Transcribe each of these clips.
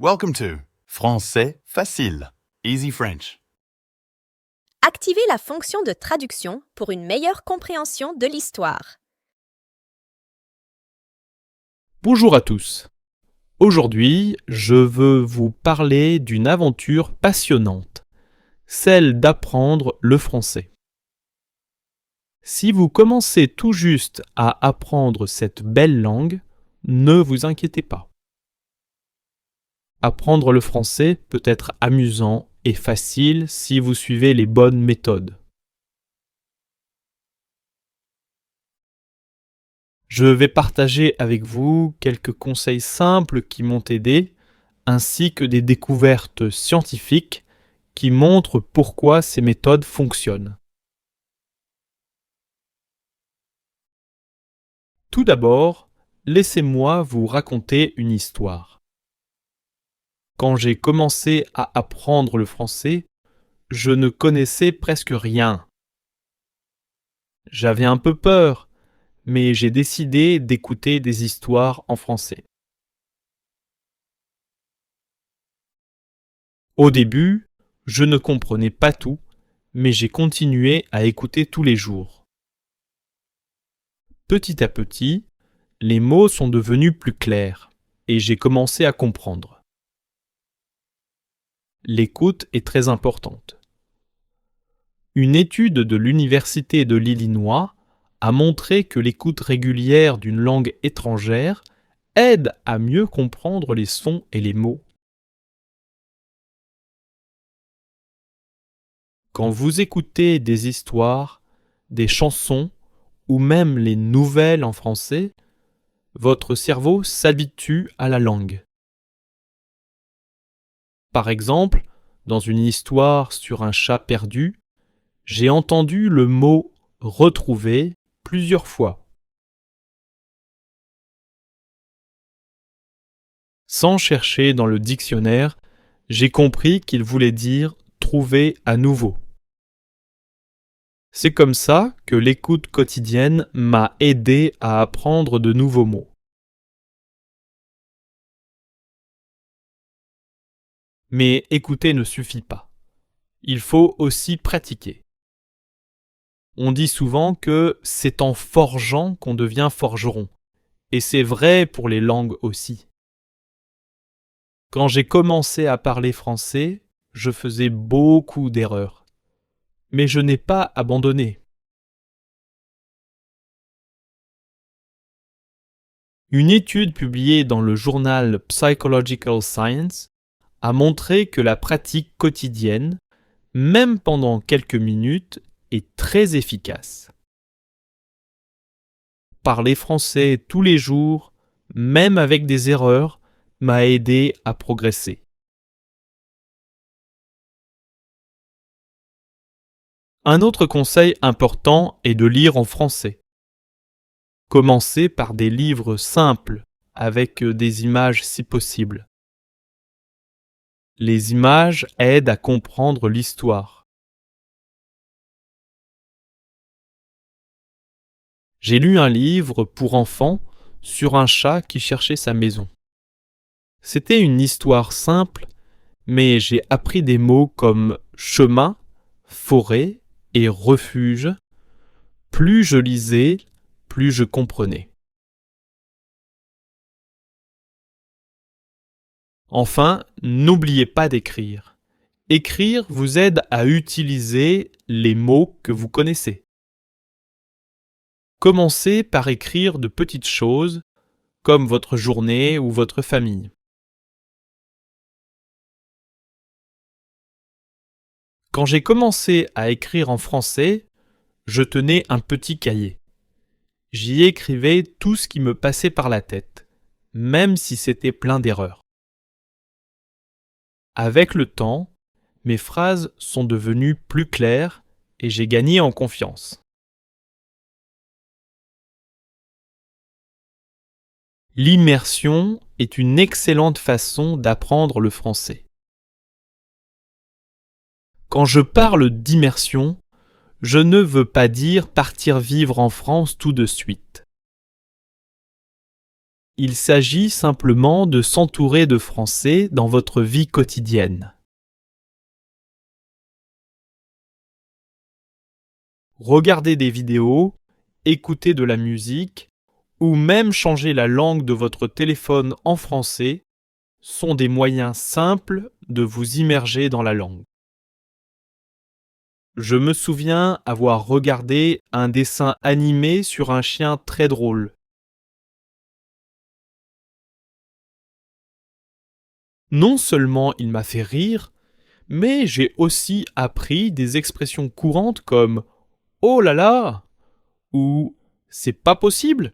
Welcome to Français facile, Easy French. Activez la fonction de traduction pour une meilleure compréhension de l'histoire. Bonjour à tous. Aujourd'hui, je veux vous parler d'une aventure passionnante, celle d'apprendre le français. Si vous commencez tout juste à apprendre cette belle langue, ne vous inquiétez pas. Apprendre le français peut être amusant et facile si vous suivez les bonnes méthodes. Je vais partager avec vous quelques conseils simples qui m'ont aidé, ainsi que des découvertes scientifiques qui montrent pourquoi ces méthodes fonctionnent. Tout d'abord, laissez-moi vous raconter une histoire. Quand j'ai commencé à apprendre le français, je ne connaissais presque rien. J'avais un peu peur, mais j'ai décidé d'écouter des histoires en français. Au début, je ne comprenais pas tout, mais j'ai continué à écouter tous les jours. Petit à petit, les mots sont devenus plus clairs et j'ai commencé à comprendre. L'écoute est très importante. Une étude de l'Université de l'Illinois a montré que l'écoute régulière d'une langue étrangère aide à mieux comprendre les sons et les mots. Quand vous écoutez des histoires, des chansons ou même les nouvelles en français, votre cerveau s'habitue à la langue. Par exemple, dans une histoire sur un chat perdu, j'ai entendu le mot « retrouver » plusieurs fois. Sans chercher dans le dictionnaire, j'ai compris qu'il voulait dire « trouver à nouveau ». C'est comme ça que l'écoute quotidienne m'a aidé à apprendre de nouveaux mots. Mais écouter ne suffit pas. Il faut aussi pratiquer. On dit souvent que c'est en forgeant qu'on devient forgeron. Et c'est vrai pour les langues aussi. Quand j'ai commencé à parler français, je faisais beaucoup d'erreurs. Mais je n'ai pas abandonné. Une étude publiée dans le journal Psychological Science a montré que la pratique quotidienne, même pendant quelques minutes, est très efficace. Parler français tous les jours, même avec des erreurs, m'a aidé à progresser. Un autre conseil important est de lire en français. Commencez par des livres simples, avec des images si possible. Les images aident à comprendre l'histoire. J'ai lu un livre pour enfants sur un chat qui cherchait sa maison. C'était une histoire simple, mais j'ai appris des mots comme chemin, forêt et refuge. Plus je lisais, plus je comprenais. Enfin, n'oubliez pas d'écrire. Écrire vous aide à utiliser les mots que vous connaissez. Commencez par écrire de petites choses, comme votre journée ou votre famille. Quand j'ai commencé à écrire en français, je tenais un petit cahier. J'y écrivais tout ce qui me passait par la tête, même si c'était plein d'erreurs. Avec le temps, mes phrases sont devenues plus claires et j'ai gagné en confiance. L'immersion est une excellente façon d'apprendre le français. Quand je parle d'immersion, je ne veux pas dire partir vivre en France tout de suite. il s'agit simplement de s'entourer de français dans votre vie quotidienne. Regarder des vidéos, écouter de la musique ou même changer la langue de votre téléphone en français sont des moyens simples de vous immerger dans la langue. Je me souviens avoir regardé un dessin animé sur un chien très drôle. Non seulement il m'a fait rire, mais j'ai aussi appris des expressions courantes comme « Oh là là !» ou « C'est pas possible !»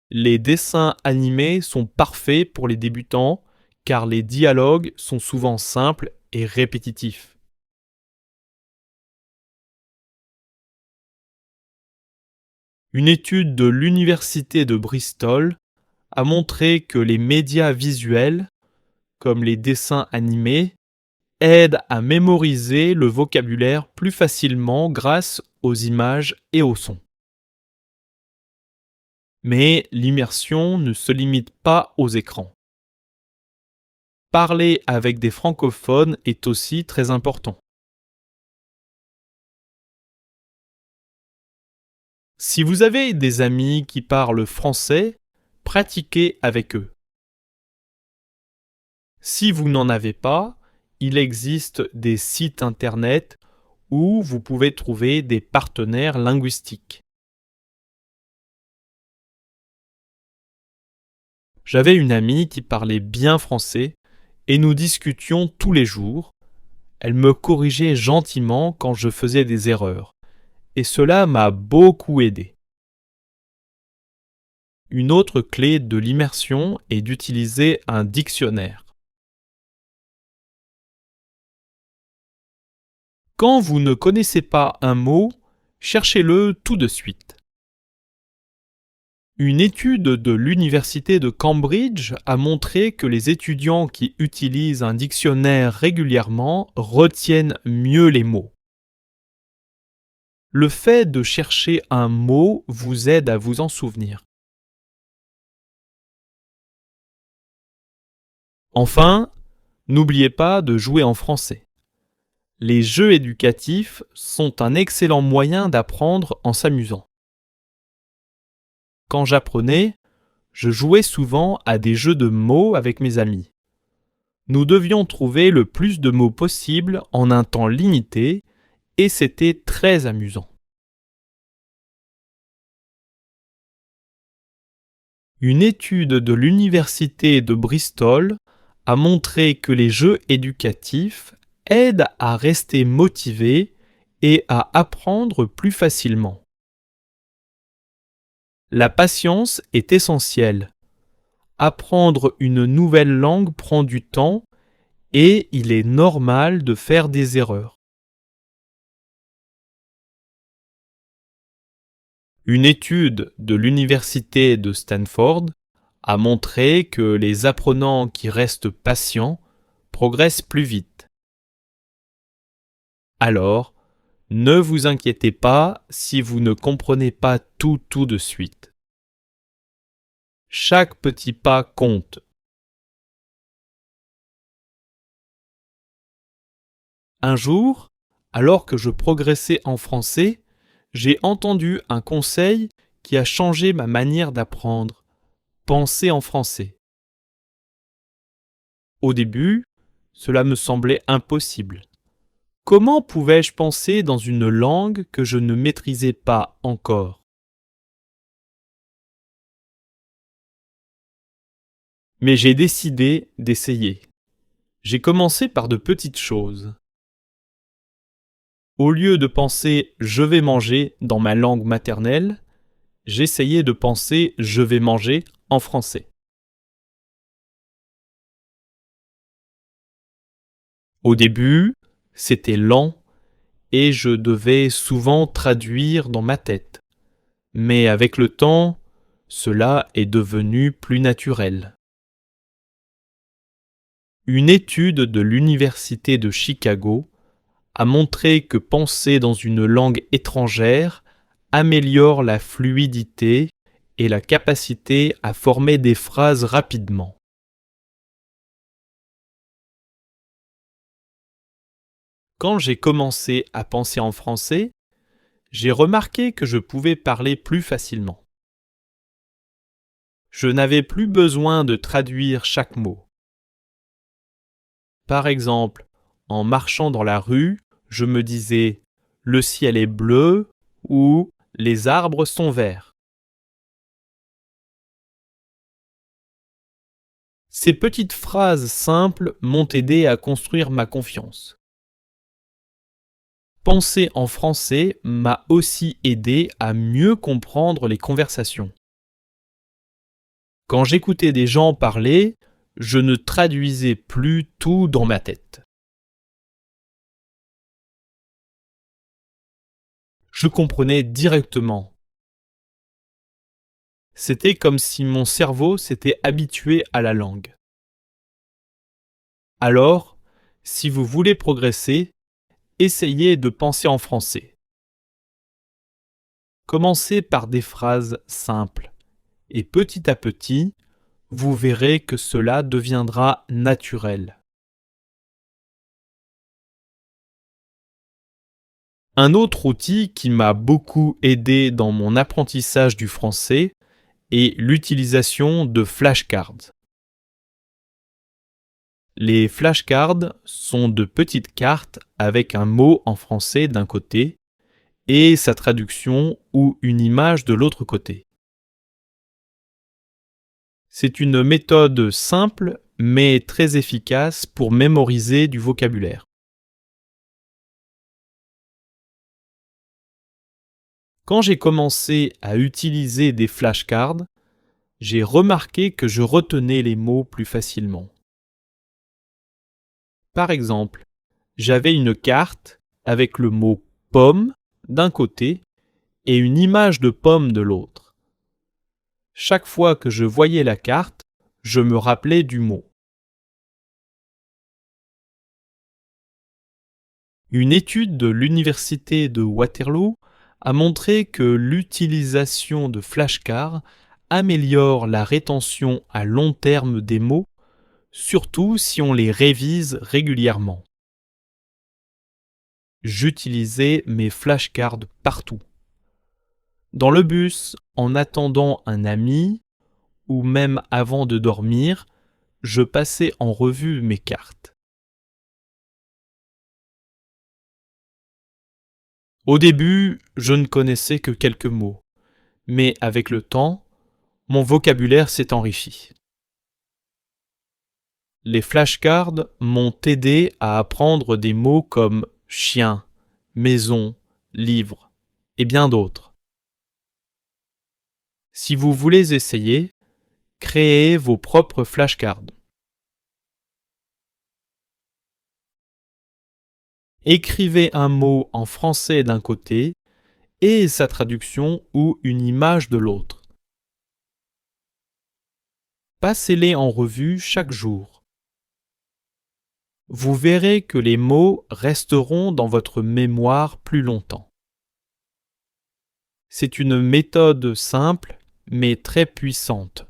Les dessins animés sont parfaits pour les débutants car les dialogues sont souvent simples et répétitifs. Une étude de l'Université de Bristol a montré que les médias visuels, comme les dessins animés, aident à mémoriser le vocabulaire plus facilement grâce aux images et aux sons. Mais l'immersion ne se limite pas aux écrans. Parler avec des francophones est aussi très important. Si vous avez des amis qui parlent français, pratiquez avec eux. Si vous n'en avez pas, il existe des sites internet où vous pouvez trouver des partenaires linguistiques. J'avais une amie qui parlait bien français et nous discutions tous les jours. Elle me corrigeait gentiment quand je faisais des erreurs et cela m'a beaucoup aidé. Une autre clé de l'immersion est d'utiliser un dictionnaire. Quand vous ne connaissez pas un mot, cherchez-le tout de suite. Une étude de l'Université de Cambridge a montré que les étudiants qui utilisent un dictionnaire régulièrement retiennent mieux les mots. Le fait de chercher un mot vous aide à vous en souvenir. Enfin, n'oubliez pas de jouer en français. Les jeux éducatifs sont un excellent moyen d'apprendre en s'amusant. Quand j'apprenais, je jouais souvent à des jeux de mots avec mes amis. Nous devions trouver le plus de mots possible en un temps limité et c'était très amusant. Une étude de l'Université de Bristol a montré que les jeux éducatifs aident à rester motivé et à apprendre plus facilement. La patience est essentielle. Apprendre une nouvelle langue prend du temps et il est normal de faire des erreurs. Une étude de l'Université de Stanford a montré que les apprenants qui restent patients progressent plus vite. Alors, ne vous inquiétez pas si vous ne comprenez pas tout de suite. Chaque petit pas compte. Un jour, alors que je progressais en français, j'ai entendu un conseil qui a changé ma manière d'apprendre. Penser en français. Au début, cela me semblait impossible. Comment pouvais-je penser dans une langue que je ne maîtrisais pas encore? Mais j'ai décidé d'essayer. J'ai commencé par de petites choses. Au lieu de penser « je vais manger » dans ma langue maternelle, j'essayais de penser « je vais manger » en français. Au début, c'était lent et je devais souvent traduire dans ma tête. Mais avec le temps, cela est devenu plus naturel. Une étude de l'Université de Chicago a montré que penser dans une langue étrangère améliore la fluidité et la capacité à former des phrases rapidement. Quand j'ai commencé à penser en français, j'ai remarqué que je pouvais parler plus facilement. Je n'avais plus besoin de traduire chaque mot. Par exemple, en marchant dans la rue, je me disais « le ciel est bleu » ou « les arbres sont verts ». Ces petites phrases simples m'ont aidé à construire ma confiance. Penser en français m'a aussi aidé à mieux comprendre les conversations. Quand j'écoutais des gens parler, je ne traduisais plus tout dans ma tête. Je comprenais directement. C'était comme si mon cerveau s'était habitué à la langue. Alors, si vous voulez progresser, essayez de penser en français. Commencez par des phrases simples et petit à petit, vous verrez que cela deviendra naturel. Un autre outil qui m'a beaucoup aidé dans mon apprentissage du français est l'utilisation de flashcards. Les flashcards sont de petites cartes avec un mot en français d'un côté et sa traduction ou une image de l'autre côté. C'est une méthode simple mais très efficace pour mémoriser du vocabulaire. Quand j'ai commencé à utiliser des flashcards, j'ai remarqué que je retenais les mots plus facilement. Par exemple, j'avais une carte avec le mot pomme d'un côté et une image de pomme de l'autre. Chaque fois que je voyais la carte, je me rappelais du mot. Une étude de l'université de Waterloo a montré que l'utilisation de flashcards améliore la rétention à long terme des mots, surtout si on les révise régulièrement. J'utilisais mes flashcards partout. Dans le bus, en attendant un ami, ou même avant de dormir, je passais en revue mes cartes. Au début, je ne connaissais que quelques mots, mais avec le temps, mon vocabulaire s'est enrichi. Les flashcards m'ont aidé à apprendre des mots comme chien, maison, livre et bien d'autres. Si vous voulez essayer, créez vos propres flashcards. Écrivez un mot en français d'un côté et sa traduction ou une image de l'autre. Passez-les en revue chaque jour. Vous verrez que les mots resteront dans votre mémoire plus longtemps. C'est une méthode simple mais très puissante.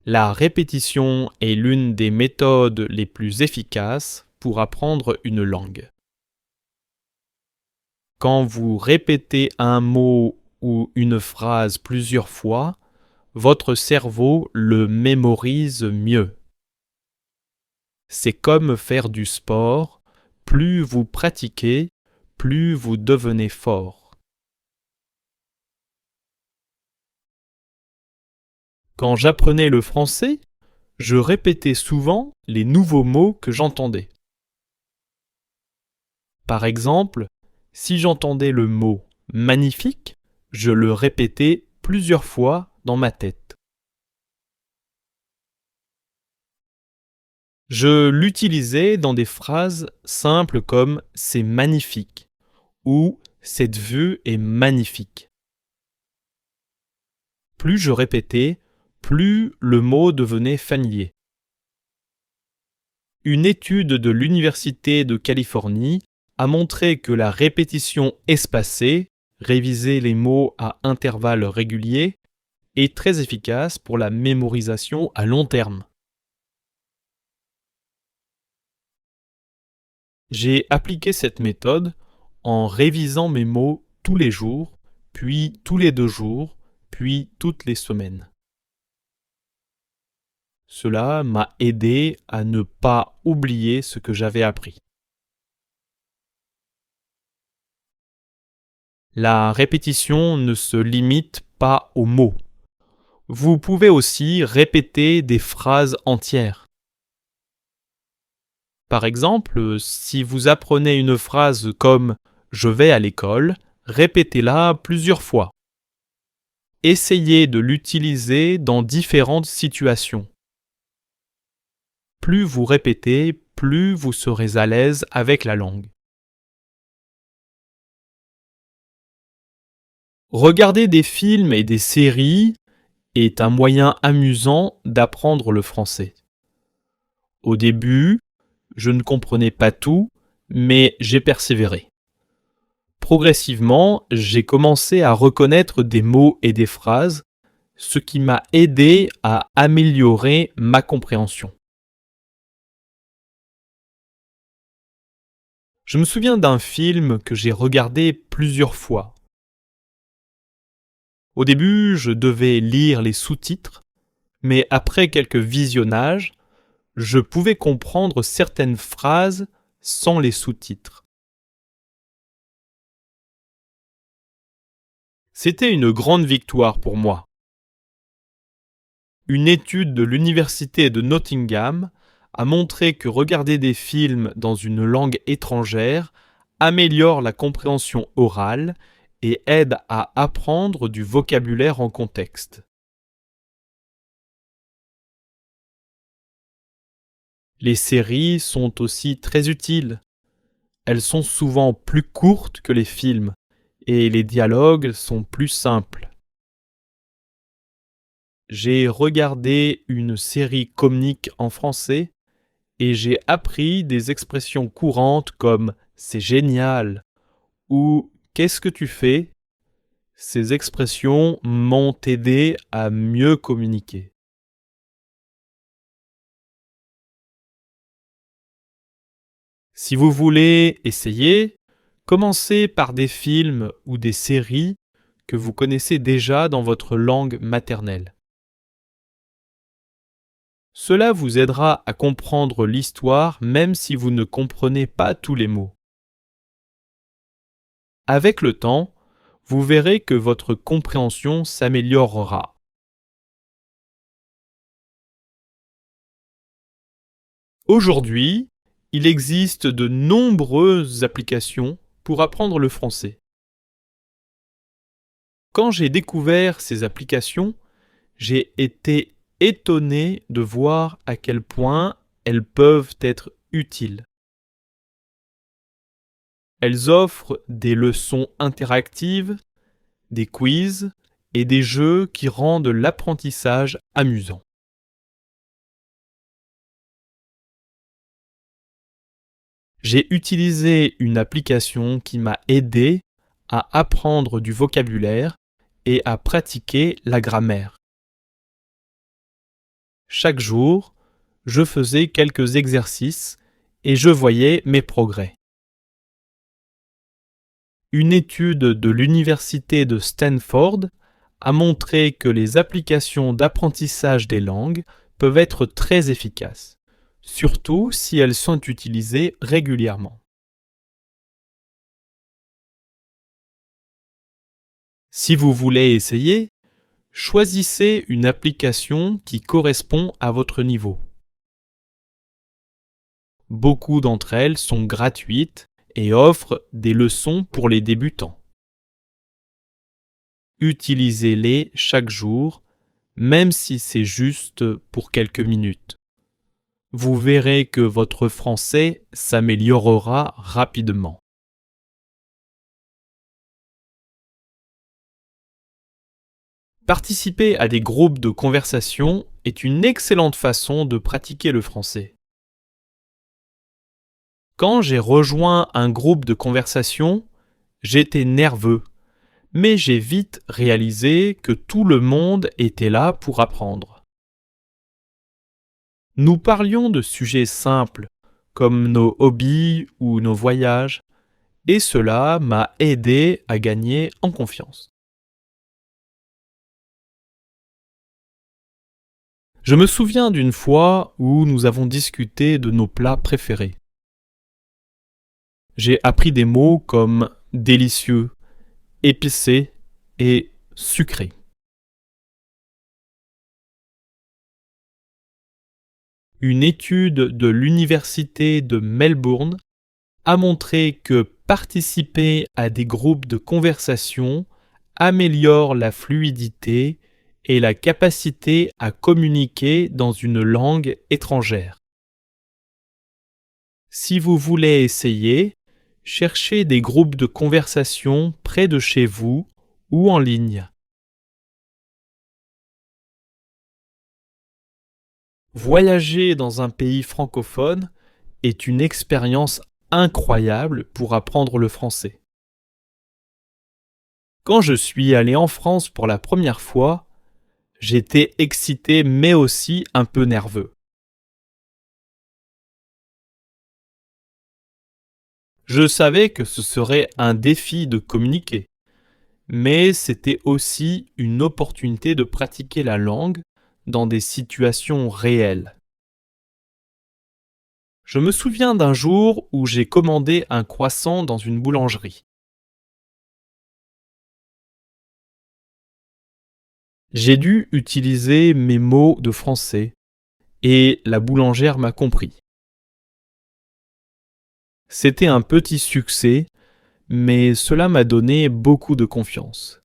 La répétition est l'une des méthodes les plus efficaces pour apprendre une langue. Quand vous répétez un mot ou une phrase plusieurs fois, votre cerveau le mémorise mieux. C'est comme faire du sport, plus vous pratiquez, plus vous devenez fort. Quand j'apprenais le français, je répétais souvent les nouveaux mots que j'entendais. Par exemple, si j'entendais le mot « magnifique », je le répétais plusieurs fois dans ma tête. Je l'utilisais dans des phrases simples comme « c'est magnifique » ou « cette vue est magnifique ». Plus je répétais, plus le mot devenait familier. Une étude de l'Université de Californie a montré que la répétition espacée, réviser les mots à intervalles réguliers, est très efficace pour la mémorisation à long terme. J'ai appliqué cette méthode en révisant mes mots tous les jours, puis tous les 2 jours, puis toutes les semaines. Cela m'a aidé à ne pas oublier ce que j'avais appris. La répétition ne se limite pas aux mots. Vous pouvez aussi répéter des phrases entières. Par exemple, si vous apprenez une phrase comme « je vais à l'école », répétez-la plusieurs fois. Essayez de l'utiliser dans différentes situations. Plus vous répétez, plus vous serez à l'aise avec la langue. Regarder des films et des séries est un moyen amusant d'apprendre le français. Au début, je ne comprenais pas tout, mais j'ai persévéré. Progressivement, j'ai commencé à reconnaître des mots et des phrases, ce qui m'a aidé à améliorer ma compréhension. Je me souviens d'un film que j'ai regardé plusieurs fois. Au début, je devais lire les sous-titres, mais après quelques visionnages, je pouvais comprendre certaines phrases sans les sous-titres. C'était une grande victoire pour moi. Une étude de l'université de Nottingham a montré que regarder des films dans une langue étrangère améliore la compréhension orale et aide à apprendre du vocabulaire en contexte. Les séries sont aussi très utiles. Elles sont souvent plus courtes que les films et les dialogues sont plus simples. J'ai regardé une série comique en français et j'ai appris des expressions courantes comme « c'est génial » ou « qu'est-ce que tu fais ?» Ces expressions m'ont aidé à mieux communiquer. Si vous voulez essayer, commencez par des films ou des séries que vous connaissez déjà dans votre langue maternelle. Cela vous aidera à comprendre l'histoire même si vous ne comprenez pas tous les mots. Avec le temps, vous verrez que votre compréhension s'améliorera. Aujourd'hui, il existe de nombreuses applications pour apprendre le français. Quand j'ai découvert ces applications, j'ai été étonné de voir à quel point elles peuvent être utiles. Elles offrent des leçons interactives, des quiz et des jeux qui rendent l'apprentissage amusant. J'ai utilisé une application qui m'a aidé à apprendre du vocabulaire et à pratiquer la grammaire. Chaque jour, je faisais quelques exercices et je voyais mes progrès. Une étude de l'université de Stanford a montré que les applications d'apprentissage des langues peuvent être très efficaces, surtout si elles sont utilisées régulièrement. Si vous voulez essayer, choisissez une application qui correspond à votre niveau. Beaucoup d'entre elles sont gratuites et offrent des leçons pour les débutants. Utilisez-les chaque jour, même si c'est juste pour quelques minutes. Vous verrez que votre français s'améliorera rapidement. Participer à des groupes de conversation est une excellente façon de pratiquer le français. Quand j'ai rejoint un groupe de conversation, j'étais nerveux, mais j'ai vite réalisé que tout le monde était là pour apprendre. Nous parlions de sujets simples, comme nos hobbies ou nos voyages, et cela m'a aidé à gagner en confiance. Je me souviens d'une fois où nous avons discuté de nos plats préférés. J'ai appris des mots comme délicieux, épicé et sucré. Une étude de l'Université de Melbourne a montré que participer à des groupes de conversation améliore la fluidité et la capacité à communiquer dans une langue étrangère. Si vous voulez essayer, cherchez des groupes de conversation près de chez vous ou en ligne. Voyager dans un pays francophone est une expérience incroyable pour apprendre le français. Quand je suis allé en France pour la première fois, j'étais excité mais aussi un peu nerveux. Je savais que ce serait un défi de communiquer, mais c'était aussi une opportunité de pratiquer la langue dans des situations réelles. Je me souviens d'un jour où j'ai commandé un croissant dans une boulangerie. J'ai dû utiliser mes mots de français et la boulangère m'a compris. C'était un petit succès, mais cela m'a donné beaucoup de confiance.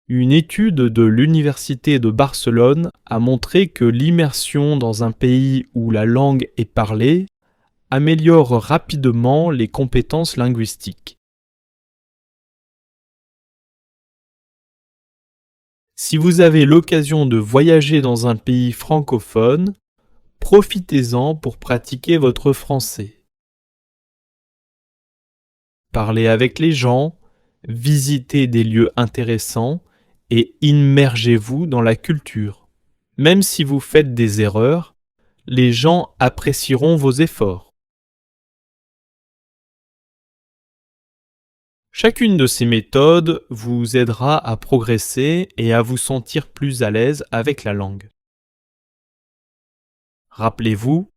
Une étude de l'Université de Barcelone a montré que l'immersion dans un pays où la langue est parlée améliore rapidement les compétences linguistiques. Si vous avez l'occasion de voyager dans un pays francophone, profitez-en pour pratiquer votre français. Parlez avec les gens, visitez des lieux intéressants et immergez-vous dans la culture. Même si vous faites des erreurs, les gens apprécieront vos efforts. Chacune de ces méthodes vous aidera à progresser et à vous sentir plus à l'aise avec la langue. Rappelez-vous,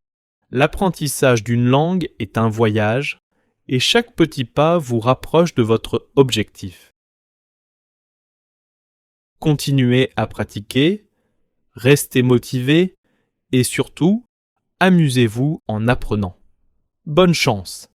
l'apprentissage d'une langue est un voyage et chaque petit pas vous rapproche de votre objectif. Continuez à pratiquer, restez motivé et surtout, amusez-vous en apprenant. Bonne chance!